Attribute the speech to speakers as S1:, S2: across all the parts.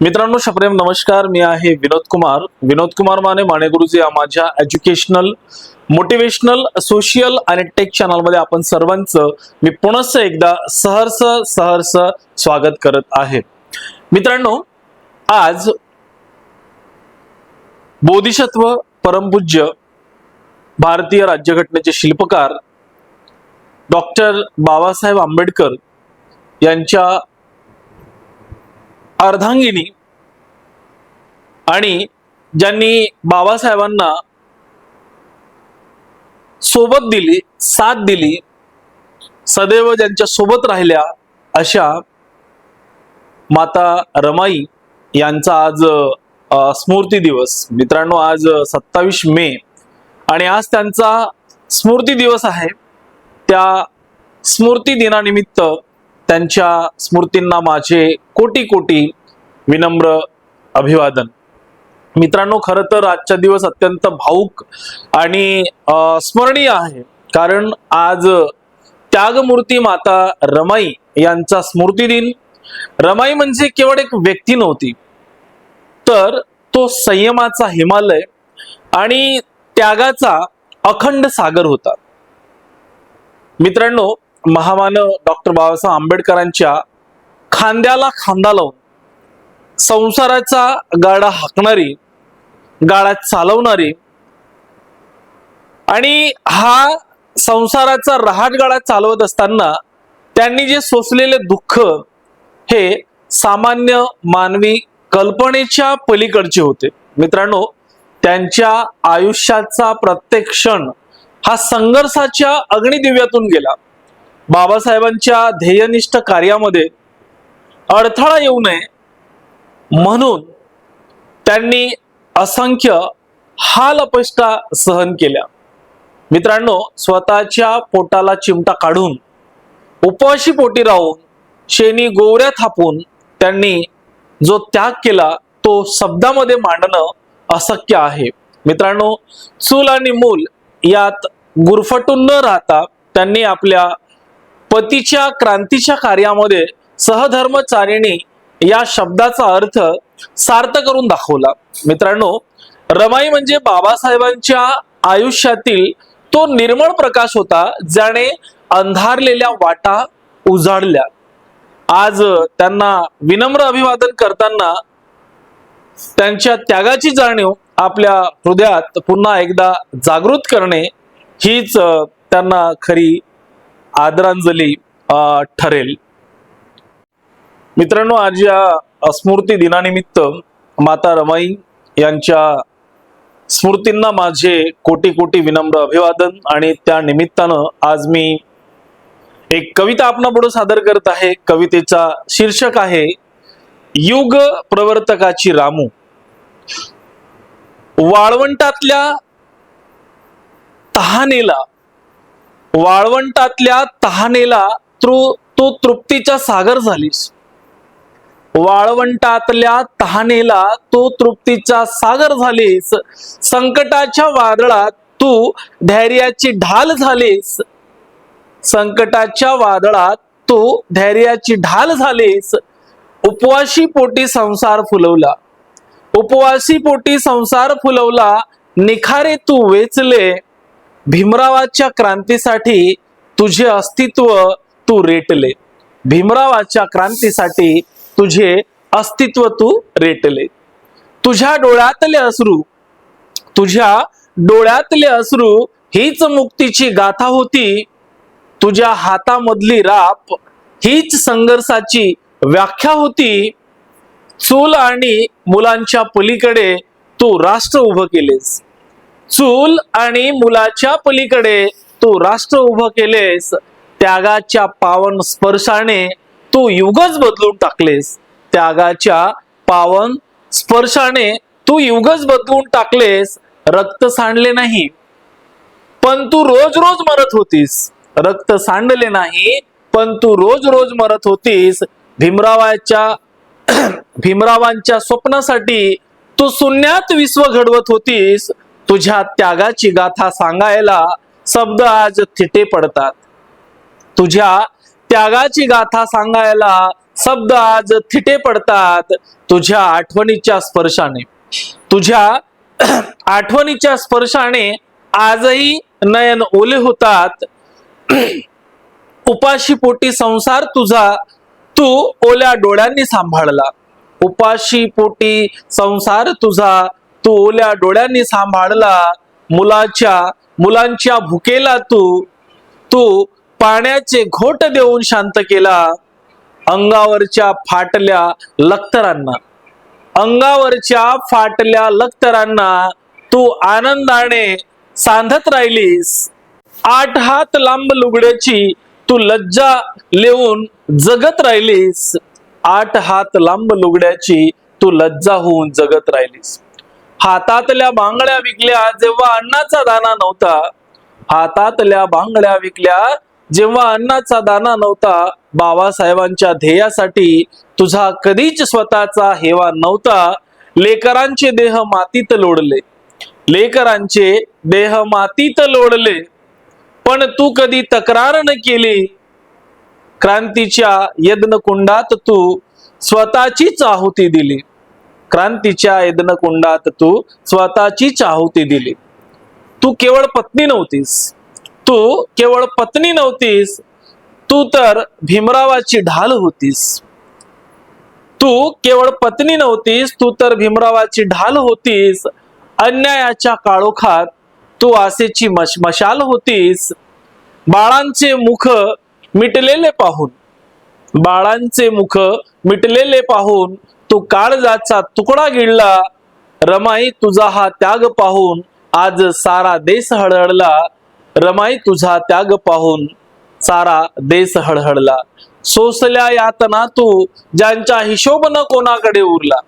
S1: मित्रांनो शप्रेम नमस्कार. मी आहे विनोद कुमार माने गुरुजी या माझ्या एज्युकेशनल मोटिवेशनल सोशल आणि टेक चॅनल मध्ये आपण सर्वांचं मी पुन्हा एकदा सहर्ष स्वागत करत आहे. मित्रांनो, आज बोधिसत्व परमपूज्य भारतीय राज्यघटनेचे शिल्पकार डॉक्टर बाबासाहेब आंबेडकर यांच्या अर्धांगिनी आणि ज्यांनी बाबासाहेबांना सोबत दिली, साथ दिली, सदैव ज्यांच्या सोबत राहिल्या अशा माता रमाई यांचा आज स्मृती दिवस. मित्रांनो, आज 27 मे आणि आज त्यांचा स्मृती दिवस आहे. त्या स्मृती दिनानिमित्त त्यांच्या स्मृतींना माझे कोटी कोटी विनम्र अभिवादन. मित्रांनो, खरं तर आजचा दिवस अत्यंत भावुक आणि स्मरणीय आहे, कारण आज त्यागमूर्ती माता रमाई यांचा स्मृती दिन. रमाई म्हणजे केवळ एक व्यक्ती नव्हती, तर तो संयमाचा हिमालय आणि त्यागाचा अखंड सागर होता. मित्रांनो, महामानव डॉक्टर बाबासाहेब आंबेडकरांच्या खांद्याला खांदा लावून संसाराचा गाडा हाकणारी, गाडा चालवणारी आणि हा संसाराचा रहाटगाडा चालवत असताना त्यांनी जे सोसलेले दुःख हे सामान्य मानवी कल्पनेच्या पलीकडचे होते. मित्रांनो, त्यांच्या आयुष्याचा प्रत्येक क्षण हा संघर्षाच्या अग्निदिव्यातून गेला. बाबासाहेबांच्या ध्येयनिष्ठ कार्यामध्ये अडथळा येऊ नये म्हणून त्यांनी असंख्य हाल अपेष्टा सहन केल्या. मित्रांनो, स्वतःच्या पोटाला चिमटा काढून उपवाशी पोटी राहून शेणी गोवऱ्या थापून त्यांनी जो त्याग केला तो शब्दामध्ये मांडणं अशक्य आहे. मित्रांनो, चूल आणि मूल यात गुरफटून न राहता त्यांनी आपल्या पतीच्या क्रांतीच्या कार्यामध्ये सहधर्मचारिणी या शब्दाचा अर्थ सार्थ करून दाखवला. मित्रांनो, रमाई म्हणजे बाबासाहेबांच्या आयुष्यातील तो निर्मळ प्रकाश होता ज्याने अंधारलेल्या वाटा उजाडल्या. आज त्यांना विनम्र अभिवादन करताना त्यांच्या त्यागाची जाणीव आपल्या हृदयात पुन्हा एकदा जागृत करणे हीच त्यांना खरी आदरांजली ठरेल. मित्रांनो, आज या स्मृती दिनानिमित्त माता रमाई यांच्या स्मृतींना माझे कोटी कोटी विनम्र अभिवादन. आणि त्या निमित्तानं आज मी एक कविता आपणापुढे सादर करत आहे. कवितेचा शीर्षक आहे युग प्रवर्तकाची रामू. वाळवंटातल्या तहानेला तू तृप्तीचा सागर झालीस. वाळवंटातल्या तहानेला तू तृप्तीचा सागर झालीस. संकटाच्या वादळात तू धैर्याची ढाल झालीस. संकटाच्या वादळात तू धैर्याची ढाल झालीस. उपवाशी पोटी संसार फुलवला. उपवासी पोटी संसार फुलवला. निखारे तू वेचले. भीमरावाच्या क्रांतीसाठी तुझे अस्तित्व तू रेटले. भीमरावाच्या क्रांतीसाठी तुझे अस्तित्व तू रेटले. तुझ्या डोळ्यातले अश्रू हीच मुक्तीची गाथा होती. तुझ्या हातामधली राप हीच संघर्षाची व्याख्या होती. चूल आणि मुलांच्या पलीकडे तू राष्ट्र उभं केलेस. चूल आणि मुलाच्या पलीकडे तू राष्ट्र उभं केलेस. त्यागाच्या पावन स्पर्शाने तू युगच बदलून टाकलेस. त्यागाच्या पावन स्पर्शाने तू युगच बदलून टाकलेस. रक्त सांडले नाही पण तू रोज रोज मरत होतीस. रक्त सांडले नाही पण तू रोज रोज मरत होतीस. भीमरावांच्या स्वप्नासाठी तू शून्यात विश्व घडवत होतीस. तुझ्या त्यागाची गाथा सांगायला शब्द आज थिटे पडतात. तुझ्या त्यागाची गाथा सांगायला शब्द आज थिटे पडतात तुझ्या आठवणीच्या स्पर्शाने, तुझ्या आठवणीच्या स्पर्शाने आजही नयन ओले होतात। उपाशी पोटी संसार तुझा तू ओल्या डोळ्यांनी सांभाळला, उपाशी पोटी संसार तुझा तू ओल्या डोळ्यांनी सांभाळला। मुलांच्या भुकेला तू पाण्याचे घोट देऊन शांत केला। अंगावरच्या फाटल्या लखतरांना तू आनंदाने सांधत राहिलीस। 8 हात लांब लुगड्याची तू लज्जा लेऊन जगत राहिलीस। 8 हात लांब लुगड्याची तू लज्जा होऊन जगत राहिलीस। हातातल्या बांगड्या विकल्या जेव्हा अन्नाचा दाना नव्हता, हातातल्या बांगड्या विकल्या जेव्हा अन्नाचा दाना नव्हता। बाबासाहेबांच्या ध्येयासाठी तुझा कधीच स्वतःचा हेवा नव्हता। लेकरांचे देह मातीत लोळले, पण तू कधी तक्रार न केली। क्रांतीच्या यज्ञकुंडात तू स्वतःचीच आहुती दिली, क्रांतीच्या यज्ञकुंडात तू स्वतःचीच आहुती दिली। तू केवळ पत्नी नव्हतीस, तू तर भीमरावाची ढाल होतीस। तू केवळ पत्नी नव्हतीस, तू तर भीमरावाची ढाल होतीस। अन्यायाच्या काळोखात तू आसेची मशाल होतीस। बाळांचे मुख मिटलेले पाहून तू काळजाचा तुकडा गिळला। रमाई तुझा हा त्याग पाहून आज सारा देश हळहळला। रमाई तुझा त्याग पाहून सारा देश हळहळला। सोसल्या यातना तू ज्यांचा हिशोब न कोणाकडे उरला,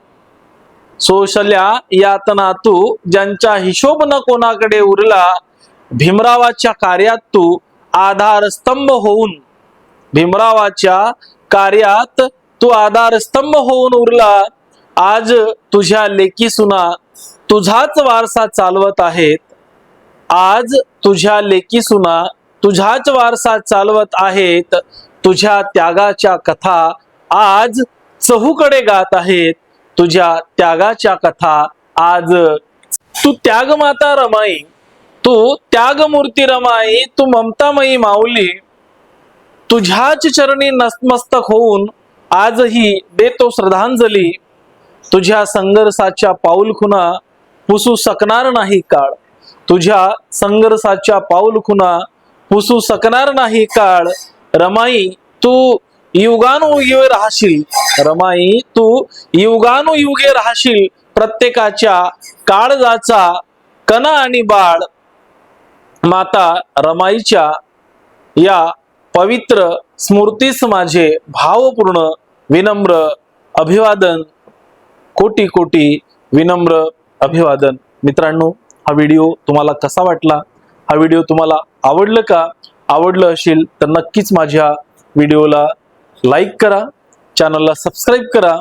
S1: सोसल्या यातना तू ज्यांचा हिशोब न कोणाकडे उरला। भीमरावाच्या कार्यात तू आधारस्तंभ होऊन उरला। आज तुझ्या लेकी सुना तुझाच वारसा चालवत आहेत, आज तुझ्या लेकी सुना तुझाच वारसा चालवत आहेत। तुझ्या त्यागाच्या कथा आज चहूकडे गात आहेत, तुझ्या त्यागाच्या कथा आज। तू त्यागमाता रमाई, तू त्यागमूर्ती रमाई, तू ममतामयी माऊली। तुझ्याच चरणी नतमस्तक होऊन आजही देतो श्रद्धांजली। तुझ्या संघर्षाच्या पाऊलखुणा पुसू शकणार नाही काळ, तुझ्या संघर्षाच्या पाऊलखुणा पुसू शकणार नाही काळ। रमाई तू युगानुयुगे राहशील, रमाई तू युगानुयुगे राहशील। प्रत्येकाच्या काळजाचा कणा आणि बाळ माता रमाईच्या या पवित्र स्मृतीस माझे भावपूर्ण विनम्र अभिवादन, कोटी कोटी विनम्र अभिवादन। मित्रांनो, हा व्हिडिओ तुम्हाला कसा वाटला? हा व्हिडिओ तुम्हाला आवडलं का? आवडलं असेल तर नक्कीच माझ्या व्हिडिओला लाईक करा, चॅनलला सबस्क्राईब करा।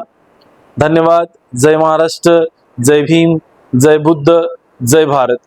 S1: धन्यवाद। जय महाराष्ट्र, जय भीम, जय बुद्ध, जय भारत।